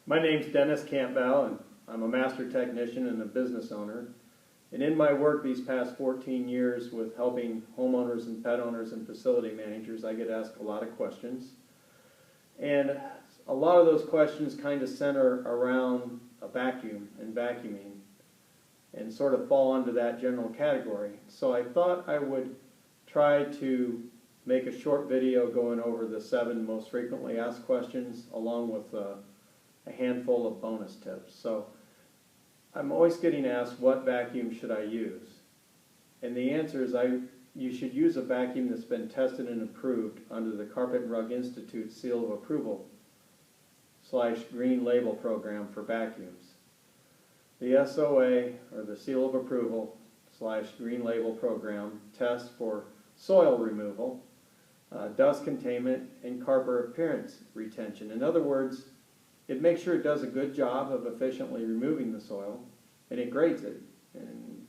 My name's Dennis Campbell, and I'm a master technician and a business owner. And in my work these past 14 years with helping homeowners and pet owners and facility managers, I get asked a lot of questions. And a lot of those questions kind of center around a vacuum and vacuuming and sort of fall under that general category. So I thought I would try to make a short video going over the 7 most frequently asked questions along with a handful of bonus tips. So I'm always getting asked, what vacuum should I use? And the answer is you should use a vacuum that's been tested and approved under the Carpet and Rug Institute Seal of Approval / Green Label program for vacuums. The SOA, or the Seal of Approval / Green Label program, tests for soil removal, dust containment, and carpet appearance retention. In other words, it makes sure it does a good job of efficiently removing the soil, and it grades it. And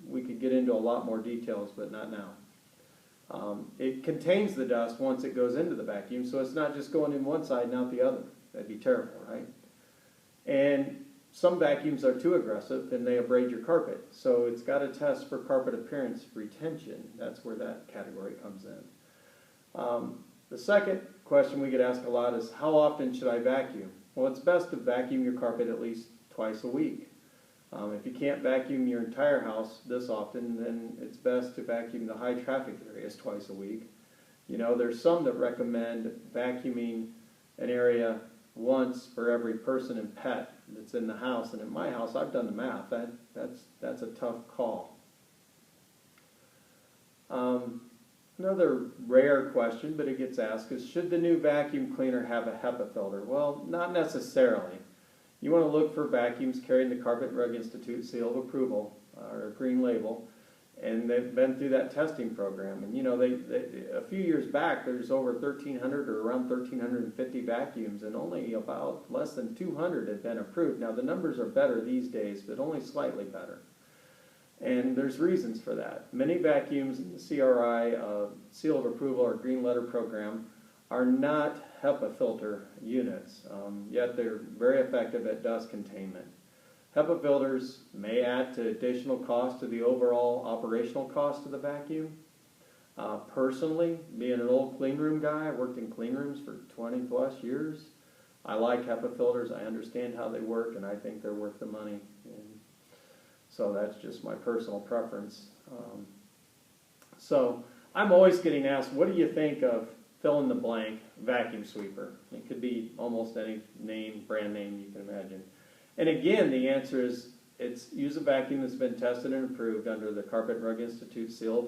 we could get into a lot more details, but not now. It contains the dust once it goes into the vacuum, so it's not just going in one side and out the other. That'd be terrible, right? And some vacuums are too aggressive and they abrade your carpet. So it's got to test for carpet appearance retention. That's where that category comes in. The second question we get asked a lot is, how often should I vacuum? Well, it's best to vacuum your carpet at least twice a week. If you can't vacuum your entire house this often, then it's best to vacuum the high traffic areas twice a week. You know, there's some that recommend vacuuming an area once for every person and pet that's in the house. And in my house, I've done the math. That's a tough call. Another rare question, but it gets asked, is should the new vacuum cleaner have a HEPA filter? Well, not necessarily. You want to look for vacuums carrying the Carpet and Rug Institute Seal of Approval, or Green Label, and they've been through that testing program. And you know, a few years back, there's over 1,300 or around 1,350 vacuums, and only about less than 200 had been approved. Now, the numbers are better these days, but only slightly better. And there's reasons for that. Many vacuums in the CRI Seal of Approval or Green Letter program are not HEPA filter units, yet they're very effective at dust containment. HEPA filters may add to additional cost to the overall operational cost of the vacuum. Personally, being an old clean room guy, I worked in clean rooms for 20 plus years. I like HEPA filters. I understand how they work, and I think they're worth the money. So that's just my personal preference. So I'm always getting asked, what do you think of fill in the blank vacuum sweeper? It could be almost any name, brand name you can imagine. And again, the answer is use a vacuum that's been tested and approved under the Carpet and Rug Institute Seal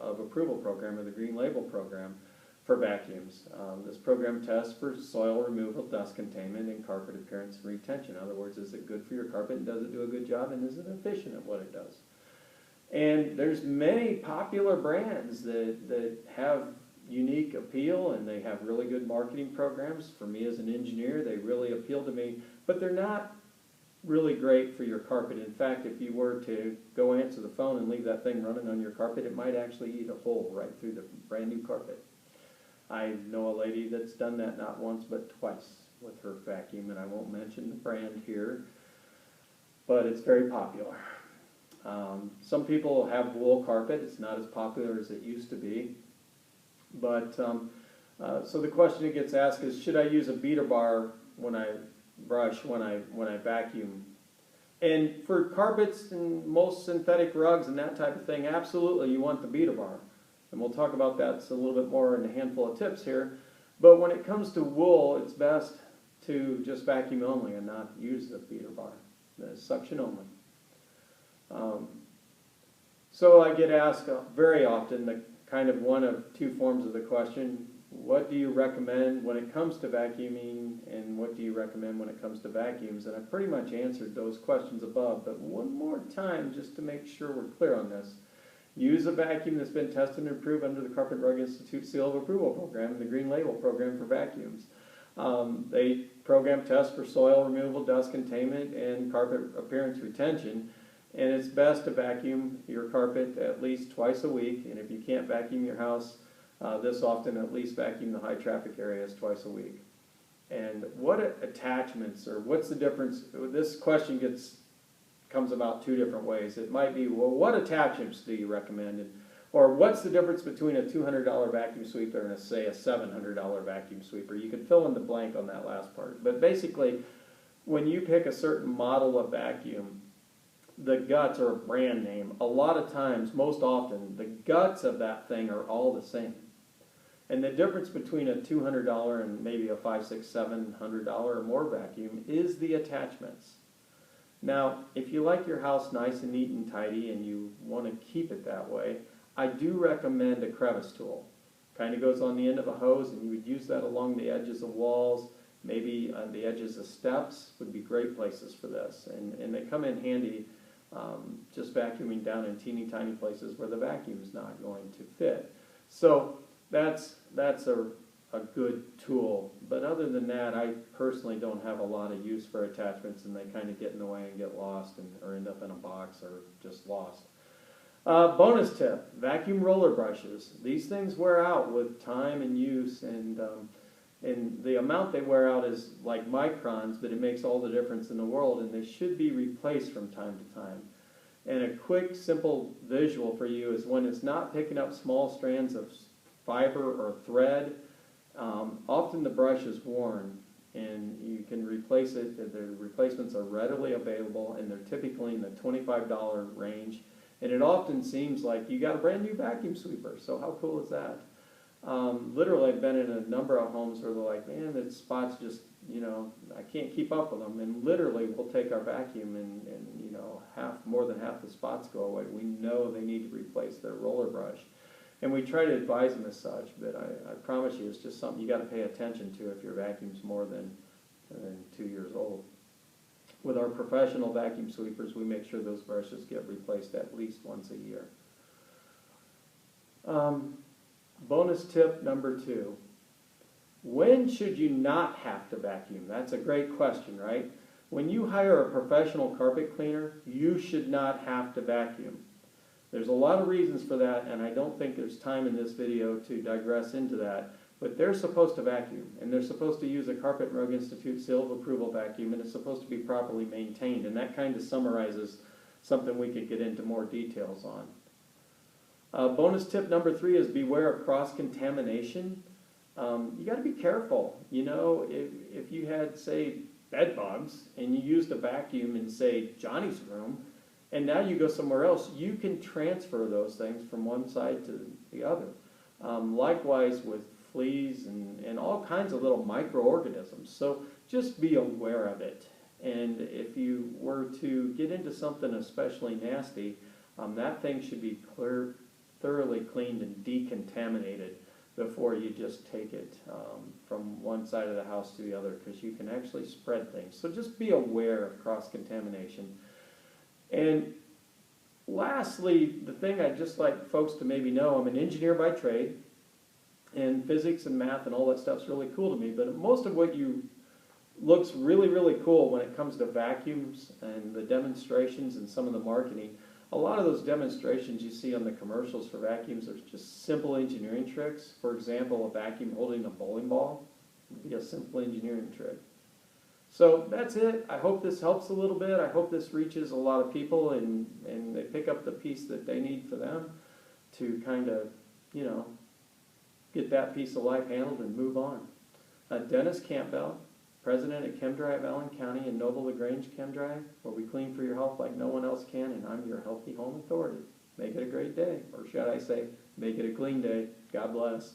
of Approval program or the Green Label program for vacuums. This program tests for soil removal, dust containment, and carpet appearance and retention. In other words, is it good for your carpet and does it do a good job, and is it efficient at what it does? And there's many popular brands that have unique appeal, and they have really good marketing programs. For me as an engineer, they really appeal to me, but they're not really great for your carpet. In fact, if you were to go answer the phone and leave that thing running on your carpet, it might actually eat a hole right through the brand new carpet. I know a lady that's done that not once but twice with her vacuum, and I won't mention the brand here, but it's very popular. Some people have wool carpet. It's not as popular as it used to be. But so the question that gets asked is, should I use a beater bar when I brush, when I vacuum? And for carpets and most synthetic rugs and that type of thing, absolutely you want the beater bar. And we'll talk about that a little bit more in a handful of tips here. But when it comes to wool, it's best to just vacuum only and not use the beater bar, the suction only. So I get asked very often the kind of one of two forms of the question, what do you recommend when it comes to vacuuming, and what do you recommend when it comes to vacuums? And I pretty much answered those questions above, but one more time just to make sure we're clear on this. Use a vacuum that's been tested and approved under the Carpet and Rug Institute Seal of Approval program and the Green Label program for vacuums. They program tests for soil removal, dust containment, and carpet appearance retention. And it's best to vacuum your carpet at least twice a week. And if you can't vacuum your house this often, at least vacuum the high traffic areas twice a week. And what attachments, or what's the difference? This question comes about two different ways. It might be, well, what attachments do you recommend? Or what's the difference between a $200 vacuum sweeper and say a $700 vacuum sweeper? You can fill in the blank on that last part. But basically, when you pick a certain model of vacuum, the guts or a brand name, a lot of times, most often, the guts of that thing are all the same. And the difference between a $200 and maybe a $500, $600, $700 or more vacuum is the attachments. Now, if you like your house nice and neat and tidy and you want to keep it that way, I do recommend a crevice tool. Kind of goes on the end of a hose, and you would use that along the edges of walls, maybe on the edges of steps would be great places for this. And they come in handy just vacuuming down in teeny tiny places where the vacuum's not going to fit. So that's a good tool. But other than that, I personally don't have a lot of use for attachments, and they kind of get in the way and get lost or end up in a box or just lost. Bonus tip, vacuum roller brushes. These things wear out with time and use, and the amount they wear out is like microns, but it makes all the difference in the world, and they should be replaced from time to time. And a quick, simple visual for you is when it's not picking up small strands of fiber or thread, often the brush is worn, and you can replace it. The replacements are readily available, and they're typically in the $25 range. And it often seems like you got a brand new vacuum sweeper, so how cool is that? Literally, I've been in a number of homes where they're like, man, the spots just, I can't keep up with them. And literally, we'll take our vacuum and more than half the spots go away. We know they need to replace their roller brush. And we try to advise them as such, but I promise you, it's just something you got to pay attention to if your vacuum's more than 2 years old. With our professional vacuum sweepers, we make sure those brushes get replaced at least once a year. Bonus tip number 2. When should you not have to vacuum? That's a great question, right? When you hire a professional carpet cleaner, you should not have to vacuum. There's a lot of reasons for that, and I don't think there's time in this video to digress into that. But they're supposed to vacuum, and they're supposed to use a Carpet and Rug Institute seal of approval vacuum, and it's supposed to be properly maintained. And that kind of summarizes something we could get into more details on. Bonus tip number 3 is beware of cross-contamination. You got to be careful. If you had, say, bed bugs, and you used a vacuum in, say, Johnny's room, and now you go somewhere else, you can transfer those things from one side to the other. Likewise with fleas and all kinds of little microorganisms. So just be aware of it. And if you were to get into something especially nasty, that thing should be thoroughly cleaned and decontaminated before you just take it from one side of the house to the other, because you can actually spread things. So just be aware of cross-contamination. And lastly, the thing I'd just like folks to maybe know, I'm an engineer by trade, and physics and math and all that stuff's really cool to me, but most of what looks really, really cool when it comes to vacuums and the demonstrations and some of the marketing, a lot of those demonstrations you see on the commercials for vacuums are just simple engineering tricks. For example, a vacuum holding a bowling ball would be a simple engineering trick. So that's it. I hope this helps a little bit. I hope this reaches a lot of people and they pick up the piece that they need for them to kind of, get that piece of life handled and move on. Dennis Campbell, president at Chem-Dry of Allen County and Noble LaGrange Chem-Dry, where we clean for your health like no one else can, and I'm your healthy home authority. Make it a great day, or should I say, make it a clean day. God bless.